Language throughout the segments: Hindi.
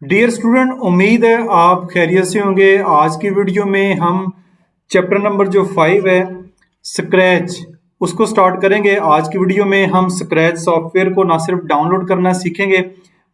डियर स्टूडेंट, उम्मीद है आप खैरियत से होंगे। आज की वीडियो में हम चैप्टर नंबर जो 5 है स्क्रैच उसको स्टार्ट करेंगे। आज की वीडियो में हम स्क्रैच सॉफ्टवेयर को ना सिर्फ डाउनलोड करना सीखेंगे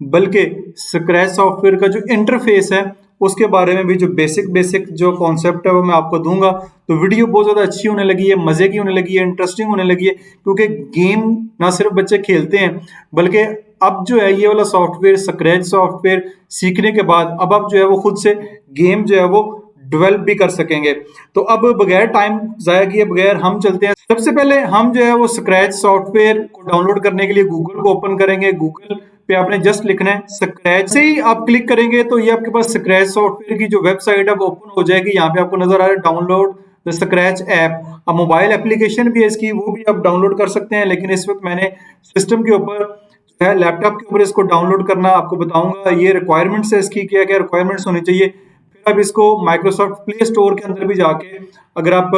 बल्कि स्क्रैच सॉफ्टवेयर का जो इंटरफेस है उसके बारे में भी जो बेसिक जो कॉन्सेप्ट है वो मैं आपको दूंगा। तो वीडियो बहुत ज़्यादा अच्छी होने लगी है, मज़े की होने लगी है, इंटरेस्टिंग होने लगी है, क्योंकि गेम ना सिर्फ बच्चे खेलते हैं बल्कि अब जो है ये वाला सॉफ्टवेयर स्क्रैच सॉफ्टवेयर सीखने के बाद अब आप जो है वो खुद से गेम जो है वो डेवलप भी कर सकेंगे। तो अब बगैर टाइम जाया किए बगैर हम चलते हैं। सबसे पहले हम जो है वो स्क्रैच सॉफ्टवेयर को डाउनलोड करने के लिए गूगल को ओपन करेंगे। गूगल पे आपने जस्ट लिखना है स्क्रैच। से ही आप क्लिक करेंगे तो ये आपके पास स्क्रैच सॉफ्टवेयर की जो वेबसाइट है वो ओपन हो जाएगी। यहाँ पे आपको नजर आ रहा है डाउनलोड द स्क्रैच ऐप। अब मोबाइल एप्लीकेशन भी है इसकी, वो भी आप डाउनलोड कर सकते हैं, लेकिन इस वक्त मैंने सिस्टम के ऊपर है लैपटॉप के ऊपर इसको डाउनलोड करना आपको बताऊंगा। ये रिक्वायरमेंट्स है इसकी, क्या क्या रिक्वायरमेंट्स होनी चाहिए। फिर आप इसको माइक्रोसॉफ्ट प्ले स्टोर के अंदर भी जाके अगर आप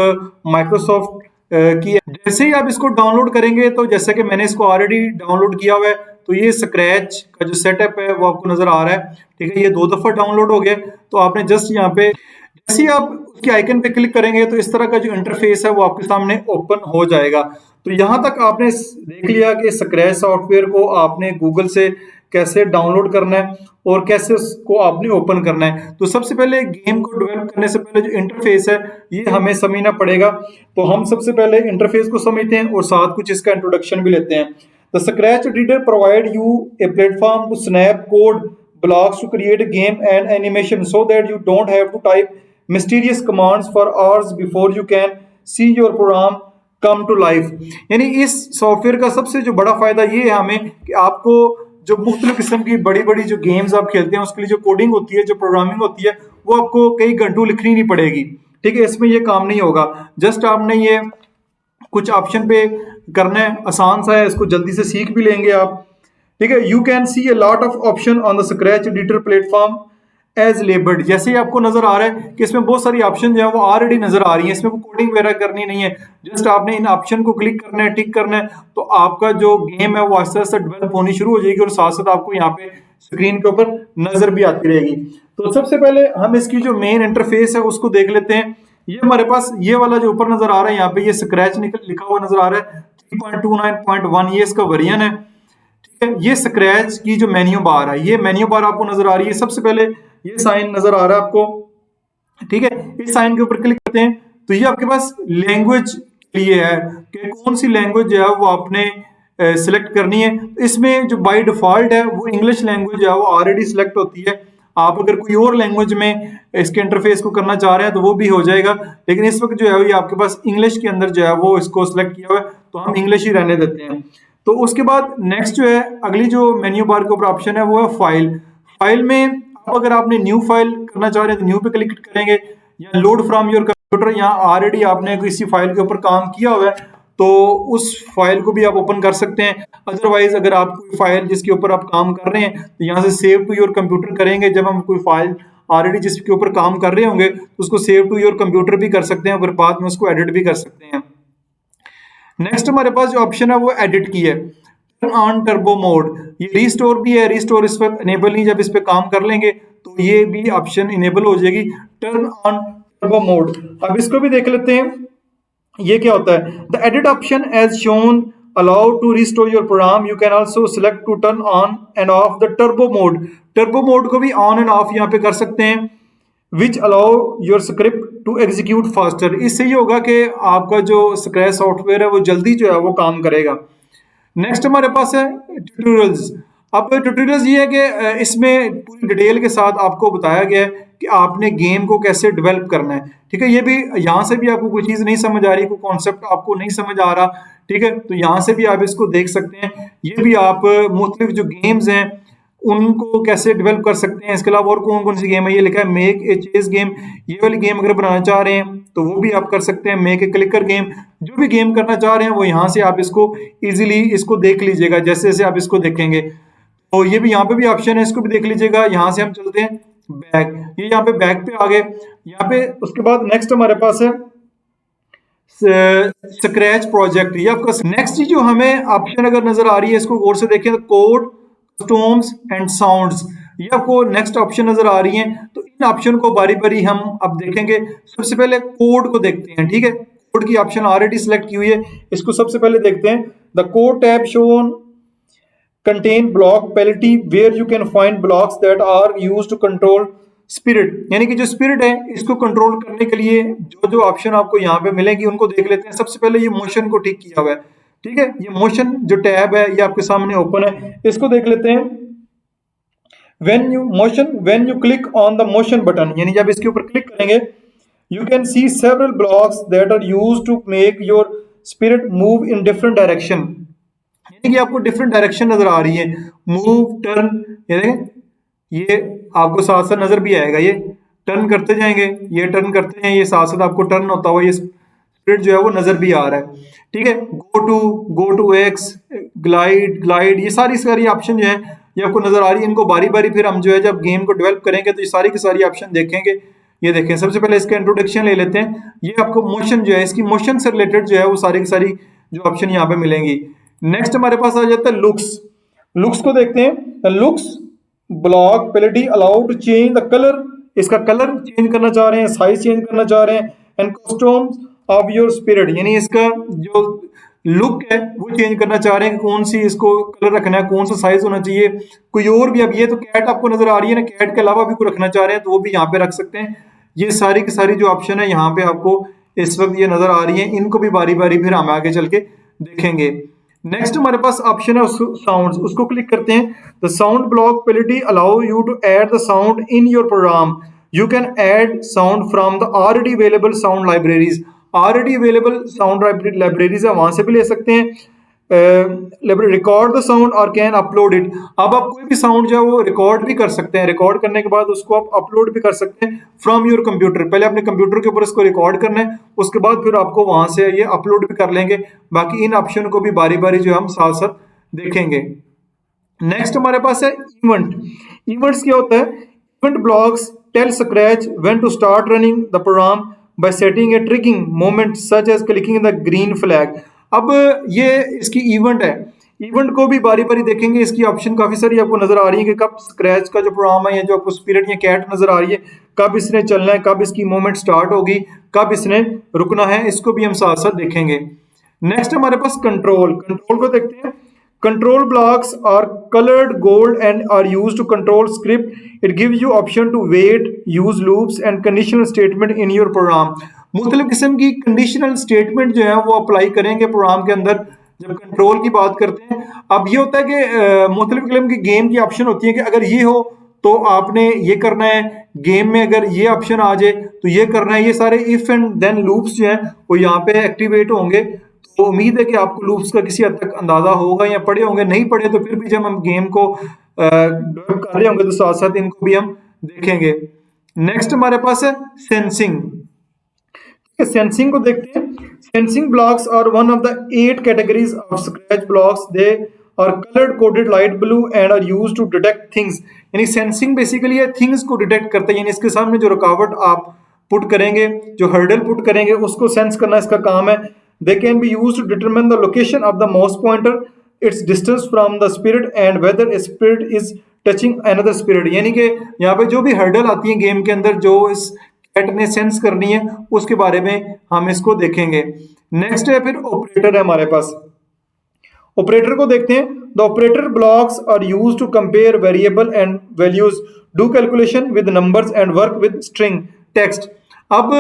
माइक्रोसॉफ्ट की जैसे ही आप इसको डाउनलोड करेंगे तो जैसे कि मैंने इसको ऑलरेडी डाउनलोड किया हुआ है तो ये स्क्रैच का जो सेटअप है वो आपको नजर आ रहा है। ठीक है, ये 2 दफा डाउनलोड हो गया। तो आपने जस्ट यहाँ पे जैसे ही आप उसके आइकन पे क्लिक करेंगे तो इस तरह का जो इंटरफेस है वो आपके सामने ओपन हो जाएगा। तो यहाँ तक आपने देख लिया कि स्क्रैच सॉफ्टवेयर को आपने गूगल से कैसे डाउनलोड करना है और कैसे उसको आपने ओपन करना है। तो सबसे पहले गेम को डेवलप करने से पहले जो इंटरफेस है ये हमें समझना पड़ेगा। तो हम सबसे पहले इंटरफेस को समझते हैं और साथ कुछ इसका इंट्रोडक्शन भी लेते हैं। The Scratch reader provide you a platform to snap code blocks to create a game and animation so that you don't have to type mysterious commands for hours before you can see your program come to life। यानी इस सॉफ्टवेयर का सबसे जो बड़ा फायदा ये है हमें कि आपको जो मुख्तलिफ किस्म की बड़ी बड़ी जो गेम्स आप खेलते हैं उसके लिए जो कोडिंग होती है, जो प्रोग्रामिंग होती है, वो आपको कई घंटों लिखनी नहीं पड़ेगी। ठीक है, इसमें ये काम नहीं होगा। जस्ट आपने ये कुछ ऑप्शन पे करना है, आसान सा है, इसको जल्दी से सीख भी लेंगे आप। ठीक है, you can see a lot of option on the Scratch editor platform as labelled. जैसे ही आपको नजर आ रहा है कि इसमें बहुत सारी ऑप्शन जो है वो ऑलरेडी नजर आ रही है, इसमें कोडिंग वगैरह करनी नहीं है। जस्ट आपने इन ऑप्शन को क्लिक करना है, टिक करना है, तो आपका जो गेम है वो आस्ते आस्ते डेवलप होनी शुरू हो जाएगी और साथ साथ आपको यहाँ पे स्क्रीन के ऊपर नजर भी आती रहेगी। तो सबसे पहले हम इसकी जो मेन इंटरफेस है उसको देख लेते हैं। ये हमारे पास ये वाला जो ऊपर नजर आ रहा है यहाँ पे ये स्क्रैच लिखा हुआ नजर आ रहा है 3.29.1 ये इसका वर्जन है। ये स्क्रैच की जो मेन्यू बार है, ये मेन्यू बार आपको नजर आ रही है। सबसे पहले ये साइन नजर आ रहा है आपको। ठीक है, इस साइन के ऊपर क्लिक करते हैं तो ये आपके पास लैंग्वेज के लिए है कि कौन सी लैंग्वेज जो है वो आपने सिलेक्ट करनी है। इसमें जो बाय डिफॉल्ट है वो इंग्लिश लैंग्वेज है वो ऑलरेडी सिलेक्ट होती है। आप अगर कोई और लैंग्वेज में इसके इंटरफेस को करना चाह रहे हैं तो वो भी हो जाएगा, लेकिन इस वक्त जो है ये आपके पास इंग्लिश के अंदर जो है वो इसको सिलेक्ट किया हुआ है तो हम इंग्लिश ही रहने देते हैं। तो उसके बाद नेक्स्ट जो है अगली जो मेन्यू बार के ऊपर ऑप्शन है वो है फाइल। फाइल में आप अगर आपने न्यू फाइल करना चाह रहे हैं तो न्यू पे क्लिक करेंगे, या लोड फ्रॉम योर कंप्यूटर, यहाँ ऑलरेडी आपने किसी फाइल के ऊपर काम किया हुआ है तो उस फाइल को भी आप ओपन कर सकते हैं। अदरवाइज अगर आप कोई फाइल जिसके ऊपर आप काम कर रहे हैं तो यहाँ से सेव टू योर कंप्यूटर करेंगे। जब हम कोई फाइल ऑलरेडी जिसके ऊपर काम कर रहे होंगे तो उसको सेव टू योर कंप्यूटर भी कर सकते हैं, फिर बाद में उसको एडिट भी कर सकते हैं। नेक्स्ट हमारे पास जो ऑप्शन है वो एडिट की है, टर्न ऑन टर्बो मोड। ये रिस्टोर भी है, रिस्टोर इस पर इनेबल नहीं, जब इस पे काम कर लेंगे तो ये भी ऑप्शन इनेबल हो जाएगी, टर्न ऑन टर्बो मोड। अब इसको भी देख लेते हैं ये क्या होता है। The edit option as shown allow to restore your program, you can also select to turn on and off the turbo mode. Turbo mode को भी ऑन एंड ऑफ यहाँ पे कर सकते हैं, which allow your script to execute faster. इससे ये होगा कि आपका जो स्क्रैच सॉफ्टवेयर है वो जल्दी जो है वो काम करेगा। नेक्स्ट हमारे पास है ट्यूटोरियल्स। अब ट्यूटोरियल्स ये है कि इसमें पूरी डिटेल के साथ आपको बताया गया है कि आपने गेम को कैसे डेवलप करना है। ठीक है, ये भी यहाँ से भी आपको कोई चीज़ नहीं समझ आ रही, कोई कॉन्सेप्ट आपको नहीं समझ आ रहा, ठीक है, तो यहाँ से भी आप इसको देख सकते हैं। ये भी आप मुख्तलिफ जो गेम्स हैं उनको कैसे डेवलप कर सकते हैं। इसके अलावा और कौन कौन सी गेम है, ये लिखा है मेक ए चेस गेम। ये वाली गेम अगर बनाना चाह रहे हैं तो वो भी आप कर सकते हैं। मेक ए क्लिकर गेम, जो भी गेम करना चाह रहे हैं वो यहाँ से आप इसको इजीली इसको देख लीजिएगा। जैसे जैसे आप इसको देखेंगे तो ये भी यहाँ पे भी ऑप्शन है, इसको भी देख लीजिएगा। यहाँ से हम चलते हैं बैक, ये यहाँ पे बैक पे आ गए यहाँ पे। उसके बाद नेक्स्ट हमारे पास है स्क्रैच प्रोजेक्ट। ये आपका नेक्स्ट जो हमें ऑप्शन अगर नजर आ रही है इसको गौर से देखें तो कोड, कस्टम्स एंड साउंड्स। ये आपको नेक्स्ट ऑप्शन नजर आ रही हैं। तो इन ऑप्शन को बारी बारी हम अब देखेंगे। सबसे पहले कोड को देखते हैं, ठीक है। कोड की ऑप्शन ऑलरेडी सिलेक्ट की हुई है, इसको सबसे पहले देखते हैं। The code tab shown contain block palette where you can find blocks that are used to control sprite, यानी कि जो स्पिरिट है इसको कंट्रोल करने के लिए जो जो ऑप्शन आपको यहाँ पे मिलेंगी उनको देख लेते हैं। सबसे पहले ये मोशन को ठीक किया हुआ है, ठीक है। ये मोशन जो टैब है ये आपके सामने ओपन है, इसको देख लेते हैं। when you click on the motion button, यानी जब इसके ऊपर क्लिक करेंगे, you can see several blocks that are used to make your spirit move in different direction, यानी कि आपको डिफरेंट डायरेक्शन नजर आ रही है। मूव, टर्न, ये देखें, ये आपको साथ साथ नजर भी आएगा। ये टर्न करते जाएंगे, ये टर्न करते हैं, ये साथ साथ आपको टर्न होता हुआ ये स्प्लिट जो है वो नजर भी आ रहा है, ठीक है। गो टू एक्स, ग्लाइड, ये सारी सारी ऑप्शन जो है ये आपको नजर आ रही है। इनको बारी बारी फिर हम जो है जब गेम को डेवलप करेंगे तो ये सारी की सारी ऑप्शन देखेंगे। ये देखें, सबसे पहले इसका इंट्रोडक्शन ले लेते हैं। ये आपको मोशन जो है, इसकी मोशन से रिलेटेड जो है वो सारी की सारी जो ऑप्शन यहाँ पे मिलेंगी। नेक्स्ट हमारे पास आ जाता है लुक्स को देखते हैं। Looks block palette allow to change the colour, इसका कलर चेंज करना चाह रहे हैं, साइज चेंज करना चाह रहे हैं। And customs of your spirit, यानी इसका जो लुक है वो चेंज करना चाह रहे हैं, कौन सी इसको कलर रखना है, कौन सा साइज होना चाहिए, कोई और भी। अब ये तो कैट आपको नजर आ रही है ना, कैट के अलावा भी कोई रखना चाह रहे हैं तो वो भी यहाँ पे रख सकते हैं। ये सारी की सारी जो ऑप्शन है यहाँ पे आपको इस वक्त ये नजर आ रही है, इनको भी बारी बारी फिर हम आगे चल के देखेंगे। नेक्स्ट हमारे पास ऑप्शन है साउंड्स, उसको क्लिक करते हैं। The sound block palette allow you to add the sound in your program, you can add sound from the already available sound libraries, already available sound libraries है वहां से भी ले सकते हैं। रिकॉर्ड द साउंड और कैन अपलोड इट, अब आप कोई भी साउंड जो है वो रिकॉर्ड भी कर सकते हैं, रिकॉर्ड करने के बाद उसको आप अपलोड भी कर सकते हैं फ्रॉम योर कंप्यूटर। पहले अपने कंप्यूटर के ऊपर इसको रिकॉर्ड करना है, उसके बाद फिर आपको वहां से ये अपलोड भी कर लेंगे। बाकी इन ऑप्शन को भी बारी बारी जो हम साथ साथ देखेंगे। नेक्स्ट हमारे पास है इवेंट्स क्या होता है। Event blocks tell Scratch when to start running the program by setting a triggering moment such as clicking the green flag। अब ये इसकी इवेंट है, इवेंट को भी बारी बारी देखेंगे। इसकी ऑप्शन काफी सारी आपको नजर आ रही है कि कब स्क्रैच का जो प्रोग्राम है या जो आपको स्पिरिट या कैट नजर आ रही है, कब इसने चलना है, कब इसकी मूवमेंट स्टार्ट होगी, कब इसने रुकना है, इसको भी हम साथ साथ देखेंगे। नेक्स्ट हमारे पास कंट्रोल को देखते हैं। Control blocks are colored gold and are used to control script. It gives you option to wait, use loops and conditional statement in your program। मुख्तलिफ किस्म की कंडीशनल स्टेटमेंट जो है वो अप्लाई करेंगे प्रोग्राम के अंदर जब कंट्रोल की बात करते हैं। अब ये होता है कि मुख्तलिफ किस्म की गेम की ऑप्शन होती है कि अगर ये हो तो आपने ये करना है, गेम में अगर ये ऑप्शन आ जाए तो ये करना है। ये सारे इफ एंड देन लूप्स जो हैं वो यहाँ पे एक्टिवेट होंगे। तो उम्मीद है कि आपको लूप्स का किसी हद तक अंदाजा होगा, या पढ़े होंगे, नहीं पढ़े तो फिर भी जब हम गेम को डेवलप कर रहे होंगे तो साथ साथ इनको भी हम देखेंगे। नेक्स्ट हमारे पास है सेंसिंग को देखते हैं। Sensing blocks are one of the 8 categories of Scratch blocks. They are coloured coded light blue and are used to detect things, यानी सेंसिंग बेसिकली है थिंग्स को डिटेक्ट करता है, यानी इसके सामने जो रुकावट आप पुट करेंगे, जो हर्डल पुट करेंगे, उसको सेंस करना इसका काम है। They can be used to determine the location of the mouse pointer, its distance from the spirit and whether a spirit is touching another spirit। यानी कि यहाँ पे जो भी हर्डल आती है गेम के अंदर जो इस कैट ने सेंस करनी है उसके बारे में हम इसको देखेंगे। नेक्स्ट है फिर ऑपरेटर है हमारे पास। ऑपरेटर को देखते हैं। The operator blocks are used to compare variable and values, do calculation with numbers and work with string text. अब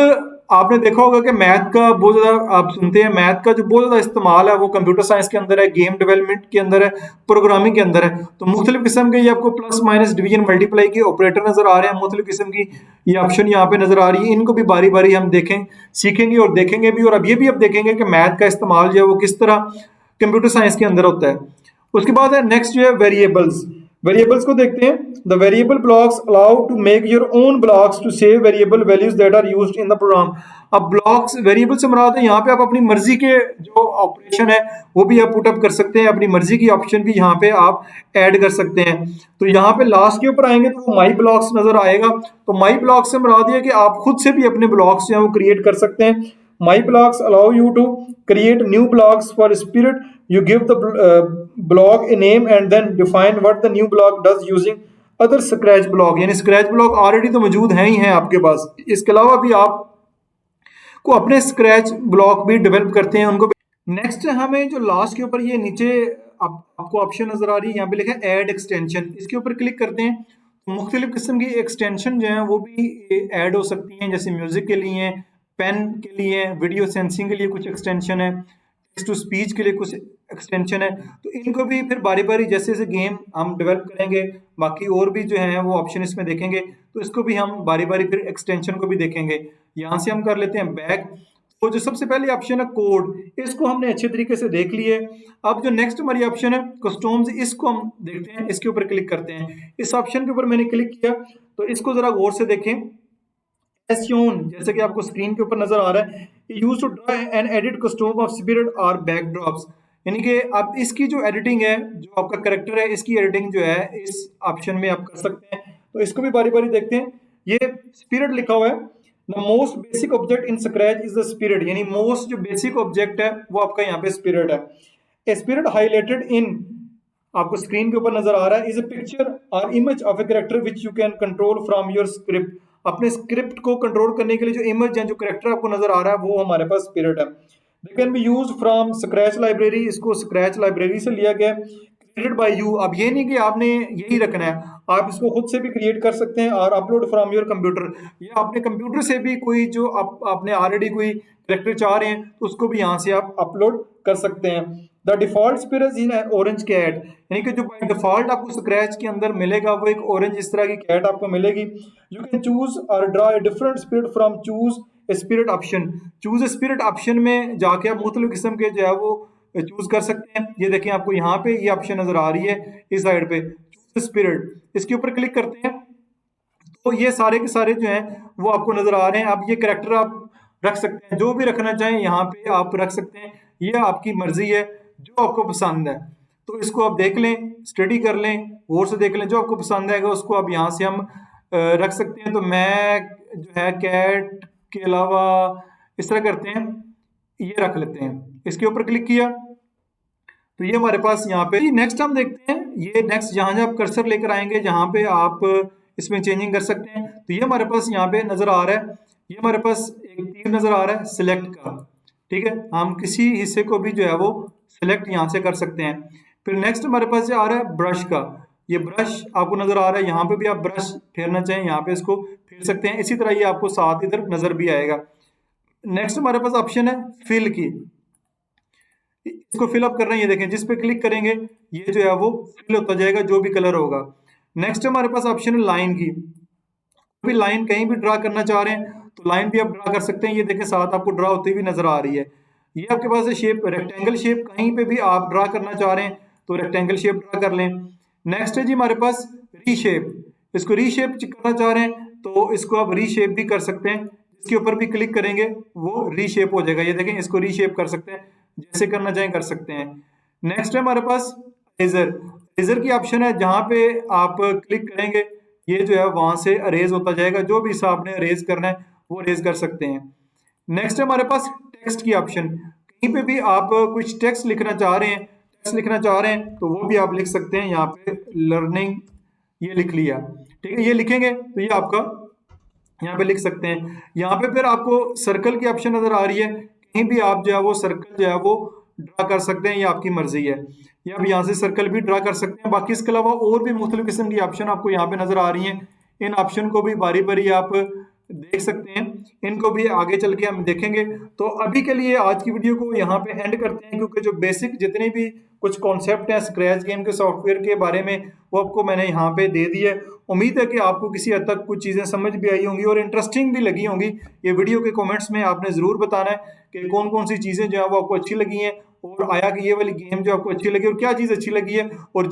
आपने देखा होगा कि मैथ का बहुत ज्यादा आप सुनते हैं, मैथ का जो बहुत ज्यादा इस्तेमाल है वो कंप्यूटर साइंस के अंदर है, गेम डेवलपमेंट के अंदर है, प्रोग्रामिंग के अंदर है। तो मुख्तलिफ किस्म के ये आपको प्लस माइनस डिवीजन मल्टीप्लाई के ऑपरेटर नजर आ रहे हैं, मुख्तलिफ किस्म की ये ऑप्शन यहाँ पे नजर आ रही है। इनको भी बारी बारी हम सीखेंगे और देखेंगे भी। और अब ये भी अब देखेंगे कि मैथ का इस्तेमाल जो है वो किस तरह कंप्यूटर साइंस के अंदर होता है। उसके बाद है नेक्स्ट जो है वेरिएबल्स को देखते हैं। The variable blocks allow to make your own blocks to save variable values that are used in the program. अब ब्लॉक्स वेरिएबल से मुराद है यहाँ पे आप अपनी मर्जी के जो ऑपरेशन है वो भी आप पुटअप कर सकते हैं, अपनी मर्जी की ऑप्शन भी यहाँ पे आप ऐड कर सकते हैं। तो यहाँ पे लास्ट के ऊपर आएंगे तो माई ब्लॉक्स नजर आएगा। तो माई ब्लॉक्स से मुराद है कि आप खुद से भी अपने ब्लॉक्स जो है वो क्रिएट कर सकते हैं। My blocks allow you to create new blocks for spirit। You give the block a name and then define what the new block does using other scratch block, यानी स्क्रैच ब्लॉक ऑलरेडी तो मौजूद है ही हैं आपके पास, इसके अलावा भी आप को अपने स्क्रैच ब्लॉक भी डेवलप करते हैं उनको। नेक्स्ट हमें जो लास्ट के ऊपर ये नीचे आपको ऑप्शन नजर आ रही है, यहाँ पे लिखा है ऐड एक्सटेंशन, इसके ऊपर क्लिक करते हैं तो मुख्तलिफ किस्म की एक्सटेंशन जो है वो भी ऐड हो सकती हैं, जैसे म्यूजिक के लिए, पेन के लिए, वीडियो सेंसिंग के लिए कुछ एक्सटेंशन है, टेक्स्ट टू स्पीच के लिए कुछ एक्सटेंशन है। तो इनको भी फिर बारी बारी जैसे जैसे गेम हम डेवलप करेंगे, बाकी और भी जो है वो ऑप्शन इसमें देखेंगे, तो इसको भी हम बारी बारी फिर एक्सटेंशन को भी देखेंगे। यहाँ से हम कर लेते हैं बैक। तो जो सबसे पहले ऑप्शन है कोड, इसको हमने अच्छे तरीके से देख लिए। अब जो नेक्स्ट हमारी ऑप्शन है कस्टम्स, इसको हम देखते हैं, इसके ऊपर क्लिक करते हैं। इस ऑप्शन के ऊपर मैंने क्लिक किया तो इसको जरा गौर से देखें। shown, जैसे कि आपको स्क्रीन के ऊपर नजर आ रहा है, use to draw and edit costume of sprite और बैकड्रॉप्स, यानी कि अब इसकी जो एडिटिंग है, जो आपका करेक्टर है, इसकी एडिटिंग जो है इस ऑप्शन में आप कर सकते हैं। तो इसको भी बारी बारी देखते हैं। ये स्पिरिट लिखा हुआ है, the most basic object in scratch is the spirit, यानी मोस्ट जो बेसिक ऑब्जेक्ट है वो आपका यहाँ पे स्पिरिट है। ए स्पिरिट हाईलाइटेड इन, आपको स्क्रीन के ऊपर नजर आ रहा है, इज ए पिक्चर और image of a character which you can control from your script, अपने स्क्रिप्ट को कंट्रोल करने के लिए जो इमेज है, जो कैरेक्टर आपको नजर आ रहा है, वो हमारे पास स्पिरिट है। They can be use from scratch library, इसको स्क्रैच लाइब्रेरी से लिया गया, क्रिएटेड बाय यू। अब ये नहीं कि आपने यही रखना है, आप इसको खुद से भी क्रिएट कर सकते हैं, और अपलोड फ्रॉम योर कंप्यूटर, या अपने कंप्यूटर से भी कोई जो आपने ऑलरेडी कोई कैरेक्टर चाह रहे हैं तो उसको भी यहाँ से आप अपलोड कर सकते हैं। The default spirit in orange cat, यानी कि जो बाय डिफॉल्ट आपको स्क्रैच के अंदर मिलेगा वो एक ऑरेंज इस तरह की कैट आपको मिलेगी। यू कैन चूज और draw a different spirit from choose a spirit option, choose a spirit option में जाके आप मुख्तलिफ किस्म के जो है वो चूज कर सकते हैं। ये देखें आपको यहाँ पे ये ऑप्शन नजर आ रही है इस साइड पे, चूज स्पिरिट, इसके ऊपर क्लिक करते हैं तो ये सारे के सारे जो हैं वो आपको नजर आ रहे हैं। अब ये करेक्टर आप रख सकते हैं, जो भी रखना चाहें यहाँ पे आप रख सकते हैं, ये आपकी मर्जी है, जो आपको पसंद है। तो इसको आप देख लें, स्टडी कर लें, गौर से देख लें, जो आपको पसंद आएगा उसको आप यहाँ से हम रख सकते हैं। तो मैं जो है कैट के अलावा इस तरह करते हैं, ये रख लेते हैं, इसके ऊपर क्लिक किया तो ये हमारे पास यहाँ पे। नेक्स्ट हम देखते हैं, ये नेक्स्ट जहाँ जहाँ आप कर्सर लेकर आएंगे, जहाँ पे आप इसमें चेंजिंग कर सकते हैं, तो ये हमारे पास यहाँ पे नजर आ रहा है, ये हमारे पास एक तीर नजर आ रहा है सिलेक्ट का, ठीक है, हम किसी हिस्से को भी जो है वो सिलेक्ट यहाँ से कर सकते हैं। फिर नेक्स्ट हमारे पास ये आ रहा है ब्रश का, ये ब्रश आपको नजर आ रहा है, यहाँ पे भी आप ब्रश फेरना चाहें यहाँ पे इसको फेर सकते हैं, इसी तरह ये आपको साथ इधर नजर भी आएगा। नेक्स्ट हमारे पास ऑप्शन है फिल की, इसको फिलअप करना है, ये देखें जिस पे क्लिक करेंगे ये जो है वो फिल होता जाएगा जो भी कलर होगा। नेक्स्ट हमारे पास ऑप्शन है लाइन की, भी लाइन कहीं भी ड्रा करना चाह रहे हैं तो लाइन भी आप ड्रा कर सकते हैं, ये देखें साथ आपको ड्रा होती हुई नजर आ रही है। ये आपके पास है शेप, रेक्टेंगल शेप, कहीं पे भी आप ड्रा करना चाह रहे हैं तो रेक्टेंगल शेप ड्रा कर लें। नेक्स्ट है जी हमारे पास रीशेप, इसको रीशेप करना चाह रहे हैं तो इसको आप रीशेप भी कर सकते हैं, इसके ऊपर भी क्लिक करेंगे वो रीशेप हो जाएगा, ये देखें इसको रीशेप कर सकते हैं, जैसे करना चाहें कर सकते हैं। नेक्स्ट है हमारे पास इरेजर, इरेजर की ऑप्शन है, जहां पे आप क्लिक करेंगे ये जो है वहां से अरेज होता जाएगा, जो भी हिसाब आपने अरेज करना है वो अरेज कर सकते हैं। नेक्स्ट है हमारे पास टेक्स्ट की ऑप्शन, कहीं पे भी आप कुछ टेक्स्ट लिखना चाह रहे हैं, टेक्स्ट लिखना चाह रहे हैं तो वो भी आप लिख सकते हैं, यहाँ पे लर्निंग ये लिख लिया, ठीक है, ये लिखेंगे तो ये आपका यहाँ पे लिख सकते हैं। यहाँ पे फिर आपको सर्कल की ऑप्शन नजर आ रही है, कहीं भी आप जो है वो सर्कल जो है वो ड्रा कर सकते हैं, ये आपकी मर्जी है, या आप यहाँ से सर्कल भी ड्रा कर सकते हैं। बाकी इसके अलावा और भी मुख्तलिफ किस्म की ऑप्शन आपको यहाँ पे नजर आ रही हैं, इन ऑप्शन को भी बारी बारी आप देख सकते हैं, इनको भी आगे चल के हम देखेंगे। तो अभी के लिए आज की वीडियो को यहाँ पे एंड करते हैं, क्योंकि जो बेसिक जितने भी कुछ कॉन्सेप्ट हैं स्क्रैच गेम के सॉफ्टवेयर के बारे में वो आपको मैंने यहाँ पे दे दी है। उम्मीद है कि आपको किसी हद तक कुछ चीज़ें समझ भी आई होंगी और इंटरेस्टिंग भी लगी होंगी। ये वीडियो के कमेंट्स में आपने ज़रूर बताना है कि कौन कौन सी चीज़ें जो है वो आपको अच्छी लगी हैं, और आया कि ये वाली गेम जो आपको अच्छी लगी और क्या चीज़ अच्छी लगी है, और